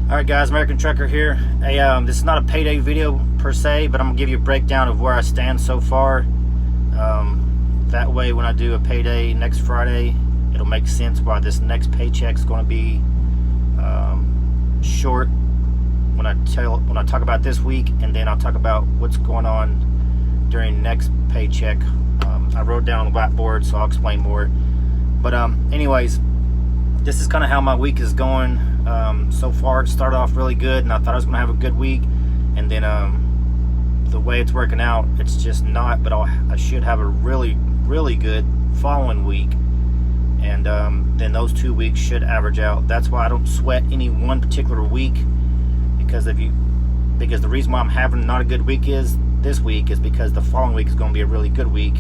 Alright guys, American Trucker here. Hey, this is not a payday video per se, but I'm going to give you a breakdown of where I stand so far. That way when I do a payday next Friday, it'll make sense why this next paycheck is going to be short when I talk about this week, and then I'll talk about what's going on during next paycheck. I wrote down on the whiteboard, so I'll explain more. But anyways, this is kind of how my week is going. So far it started off really good, and I thought I was going to have a good week, and then the way it's working out, it's just not. But I should have a really good following week, and then those 2 weeks should average out. That's why I don't sweat any one particular week, because the reason why I'm having not a good week this week is because the following week is going to be a really good week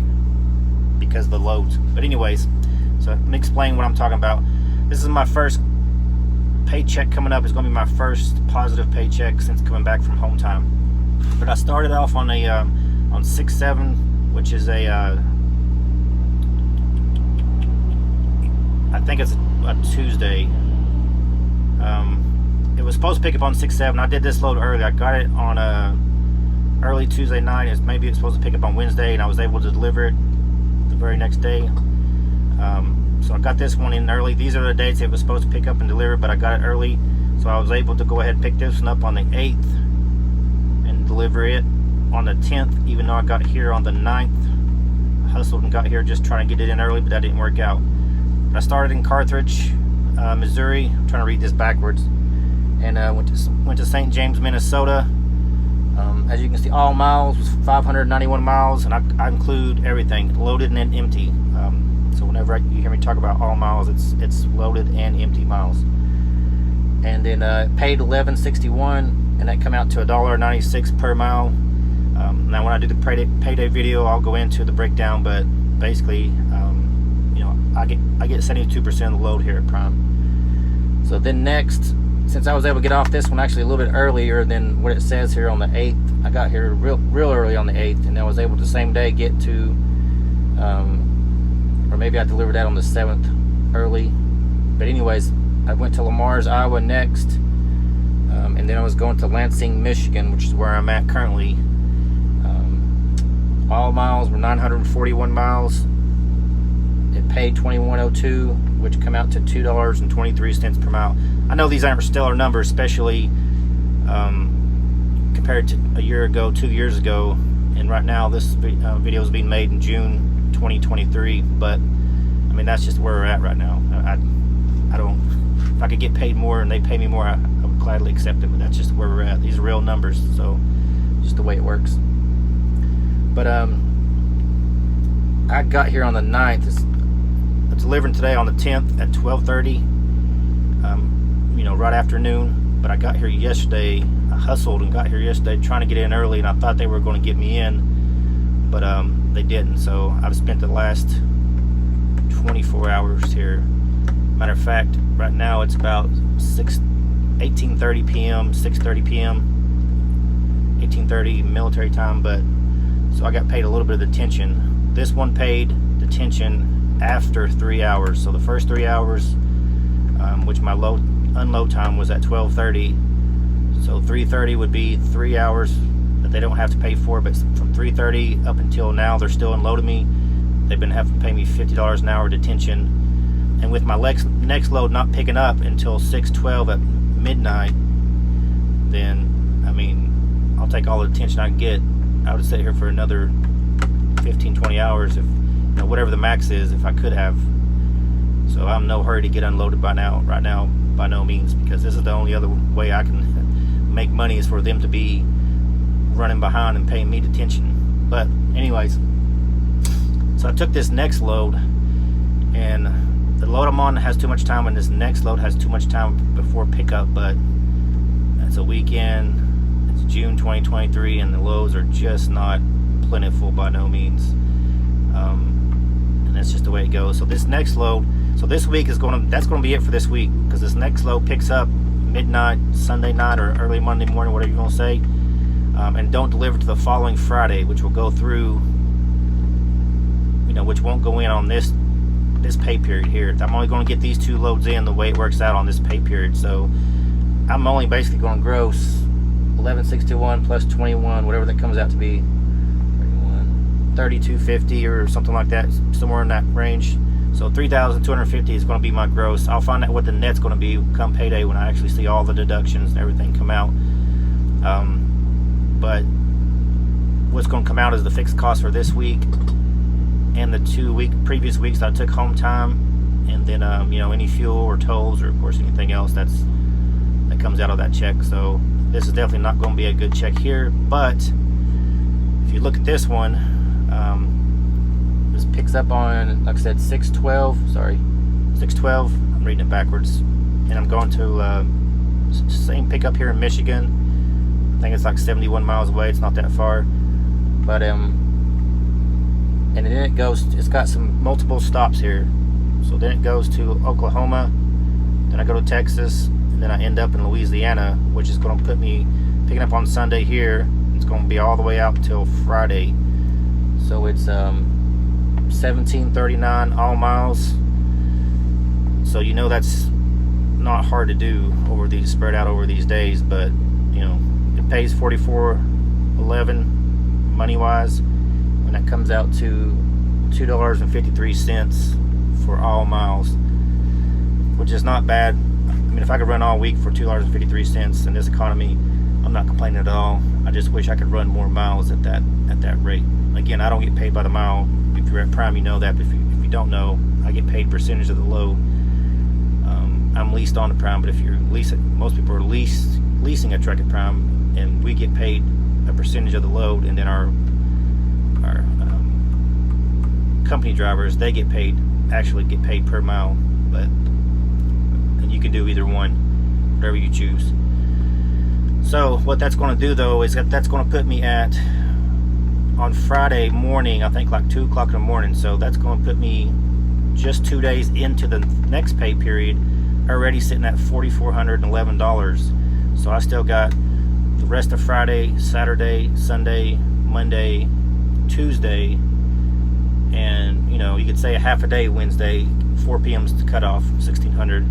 because of the loads. But anyways, so let me explain what I'm talking about. This is my first paycheck coming up. It's going to be my first positive paycheck since coming back from home time. But I started off on a on 6/7, which is a I think it's a Tuesday. It was supposed to pick up on 6/7. I did this load early. I got it on a early Tuesday night. Maybe it's supposed to pick up on Wednesday, and I was able to deliver it the very next day. So I got this one in early. These are the dates it was supposed to pick up and deliver, but I got it early, so I was able to go ahead and pick this one up on the 8th and deliver it on the 10th, even though I got here on the 9th. I hustled and got here just trying to get it in early, but that didn't work out. I started in Carthage, Missouri. I'm trying to read this backwards. And went to St. James, Minnesota. As you can see, all miles was 591 miles, and I include everything, loaded and then empty. So whenever you hear me talk about all miles, it's loaded and empty miles. And then paid $11.61, and that come out to $1.96 per mile. Now when I do the payday video, I'll go into the breakdown, but basically, you know, I get 72% of the load here at Prime. So then next, since I was able to get off this one actually a little bit earlier than what it says here on the 8th, I got here real early on the 8th, and I was able to the same day get to, or maybe I delivered that on the 7th early. But anyways, I went to Lamar's, Iowa next, and then I was going to Lansing, Michigan, which is where I'm at currently. All miles were 941 miles. It paid $21.02, which come out to $2.23 per mile. I know these aren't stellar numbers, especially compared to a year ago, 2 years ago, and right now this video is being made in June 2023. But I mean, that's just where we're at right now. I don't. If I could get paid more and they pay me more, I would gladly accept it. But that's just where we're at. These are real numbers, so just the way it works. But I got here on the 9th. I'm delivering today on the 10th at 12:30. You know, right afternoon. But I got here yesterday. I hustled and got here yesterday trying to get in early, and I thought they were going to get me in, but they didn't. So I've spent the last 24 hours here. Matter of fact, right now it's about 18:30 p.m., 6:30 p.m., 18:30 military time. But so I got paid a little bit of detention. This one paid detention after 3 hours. So the first 3 hours, which my unload time was at 12:30. So 3:30 would be 3 hours that they don't have to pay for. But from 3:30 up until now, they're still unloading me. They've been having to pay me $50 an hour detention. And with my next load not picking up until 6:12 at midnight, then I mean, I'll take all the detention I can get. I would sit here for another 15-20 hours, if you know, whatever the max is, if I could have. So I'm in no hurry to get unloaded right now, by no means, because this is the only other way I can make money is for them to be running behind and paying me detention. But anyways, so I took this next load, and the load I'm on has too much time, and this next load has too much time before pickup. But it's a weekend. It's June 2023, and the loads are just not plentiful by no means. And that's just the way it goes. So this next load, so this week that's going to be it for this week, because this next load picks up midnight Sunday night or early Monday morning, whatever you're going to say, and don't deliver to the following Friday, which will go through, you know, which won't go in on this pay period here. I'm only going to get these two loads in the way it works out on this pay period. So I'm only basically going to gross 1161 plus 21, whatever that comes out to be, 3250 or something like that, somewhere in that range. So 3,250 is going to be my gross. I'll find out what the net's going to be come payday when I actually see all the deductions and everything come out. But what's going to come out is the fixed cost for this week and the 2 previous weeks that I took home time, and then any fuel or tolls, or of course anything else that comes out of that check. So this is definitely not going to be a good check here. But if you look at this one, this picks up on, like I said, 612. I'm reading it backwards, and I'm going to same pickup here in Michigan. I think it's like 71 miles away. It's not that far, but and then it goes. It's got some multiple stops here. So then it goes to Oklahoma. Then I go to Texas, and then I end up in Louisiana, which is going to put me picking up on Sunday here. It's going to be all the way out till Friday. So it's 1739 all miles. So that's not hard to do spread out over these days, but it pays $44.11 money wise, and that comes out to $2.53 for all miles, which is not bad. I mean, if I could run all week for $2.53 in this economy, I'm not complaining at all. I just wish I could run more miles at that rate. Again, I don't get paid by the mile. If you're at Prime, you know that. But if you don't know, I get paid percentage of the load. I'm leased on the Prime, but if you're leasing, most people are leasing a truck at Prime, and we get paid a percentage of the load, and then our company drivers, they actually get paid per mile. And you can do either one, whatever you choose. So what that's going to do though is that's going to put me on Friday morning, I think like 2 o'clock in the morning. So that's going to put me just 2 days into the next pay period, already sitting at $4,411. So I still got the rest of Friday, Saturday, Sunday, Monday, Tuesday, and you could say a half a day Wednesday. 4 p.m.'s to cut off, 1600.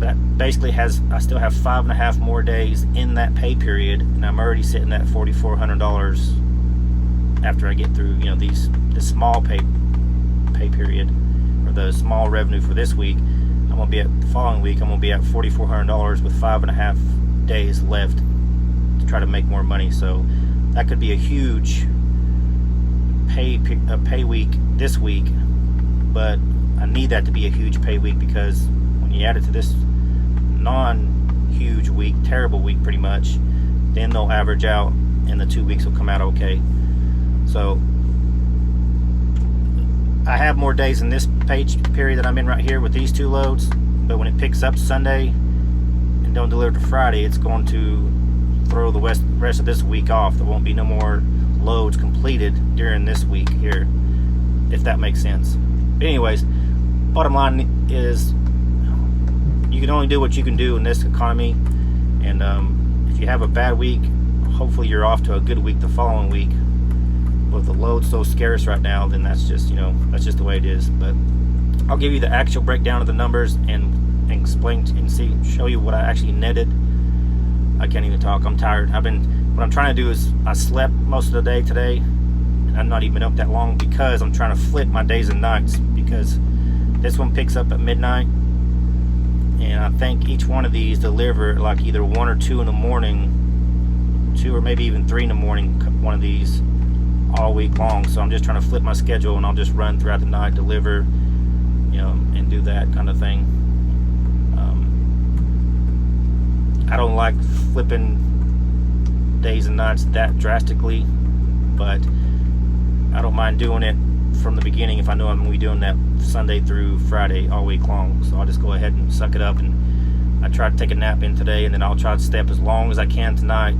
That basically I still have 5.5 more days in that pay period, and I'm already sitting at $4,400 after I get through this small pay period, or the small revenue for this week. I'm gonna be at the following week. I'm gonna be at $4,400 with 5.5 days left to try to make more money. So that could be a huge pay week this week, but I need that to be a huge pay week, because when you add it to this non-huge week, terrible week pretty much, then they'll average out and the 2 weeks will come out okay. So I have more days in this pay period that I'm in right here with these 2 loads, but when it picks up Sunday and don't deliver to Friday, it's going to throw the rest of this week off. There won't be no more loads completed during this week here, if that makes sense. But anyways, bottom line is you can only do what you can do in this economy, and if you have a bad week, hopefully you're off to a good week the following week. With the load so scarce right now, then that's just that's just the way it is. But I'll give you the actual breakdown of the numbers and explain and show you what I actually netted. I can't even talk. I'm tired. What I'm trying to do is I slept most of the day today, and I'm not even up that long because I'm trying to flip my days and nights, because this one picks up at midnight, and I think each one of these deliver at like either 1 or 2 in the morning, 2 or maybe even 3 in the morning, one of these all week long. So I'm just trying to flip my schedule, and I'll just run throughout the night, deliver, and do that kind of thing. I don't like flipping days and nights that drastically, but I don't mind doing it from the beginning if I know I'm going to be doing that Sunday through Friday all week long. So I'll just go ahead and suck it up, and I try to take a nap in today, and then I'll try to stay up as long as I can tonight,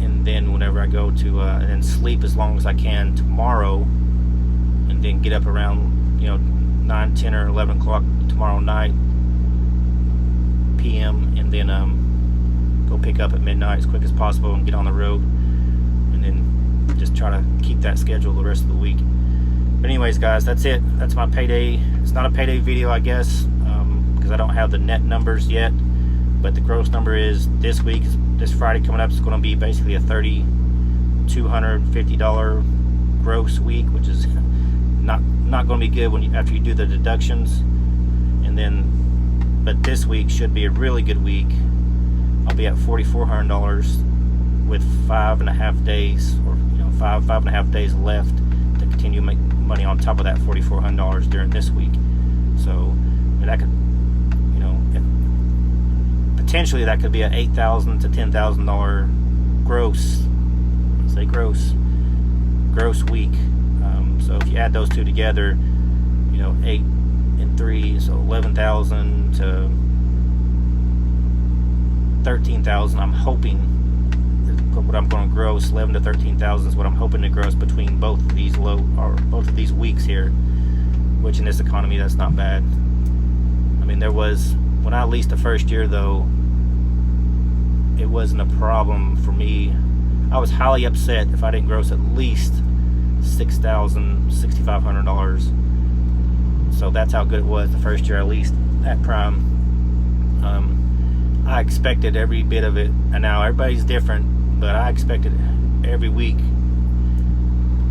and then whenever I go to and then sleep as long as I can tomorrow, and then get up around 9, 10 or 11 o'clock tomorrow night PM, and then go pick up at midnight as quick as possible and get on the road, and then just try to keep that schedule the rest of the week. But anyways, guys, that's it. That's my payday. It's not a payday video, I guess, because I don't have the net numbers yet. But the gross number is this week, this Friday coming up, is going to be basically a $3,250 gross week, which is not going to be good when after you do the deductions. And then, but this week should be a really good week. I'll be at $4,400 with 5.5 days, or five and a half days left to continue make money on top of that $4,400 during this week. So that could, potentially that could be an $8,000 to $10,000 gross, say gross week. So if you add those two together, 8 and 3, so 11,000 to 13,000. I'm hoping what I'm going to gross, 11 to 13,000 is what I'm hoping to gross between both of these weeks here. Which in this economy, that's not bad. I mean, when I leased the first year though, it wasn't a problem for me. I was highly upset if I didn't gross at least $6,000, $6,500. So that's how good it was the first year I leased at Prime. I expected every bit of it, and now everybody's different, but I expected every week.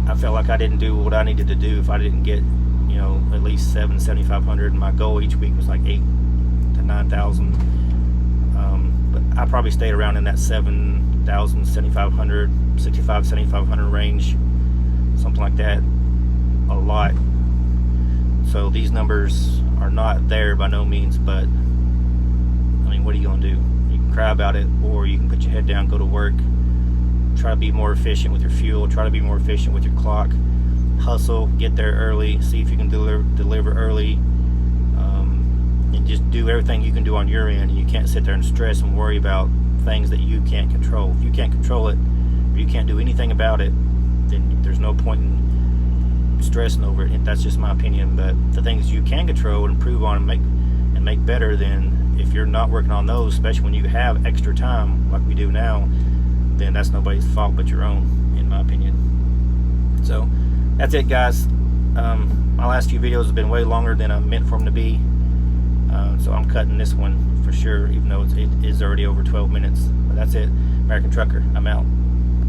I felt like I didn't do what I needed to do if I didn't get, at least $7,500. And my goal each week was like $8,000 to $9,000. But I probably stayed around in that $7,000, $7,500, $6,500, $7,500 range, something like that, a lot. So these numbers are not there by no means, but what are you going to do? You can cry about it, or you can put your head down, go to work, try to be more efficient with your fuel, try to be more efficient with your clock, hustle, get there early, see if you can deliver early, and just do everything you can do on your end. And you can't sit there and stress and worry about things that you can't control. If you can't control it, or you can't do anything about it, then there's no point in stressing over it. That's just my opinion. But the things you can control and improve on and make better, then if you're not working on those, especially when you have extra time like we do now, then that's nobody's fault but your own, in my opinion. So that's it, guys. My last few videos have been way longer than I meant for them to be, so I'm cutting this one for sure, even though it is already over 12 minutes. But that's it. American Trucker, I'm out.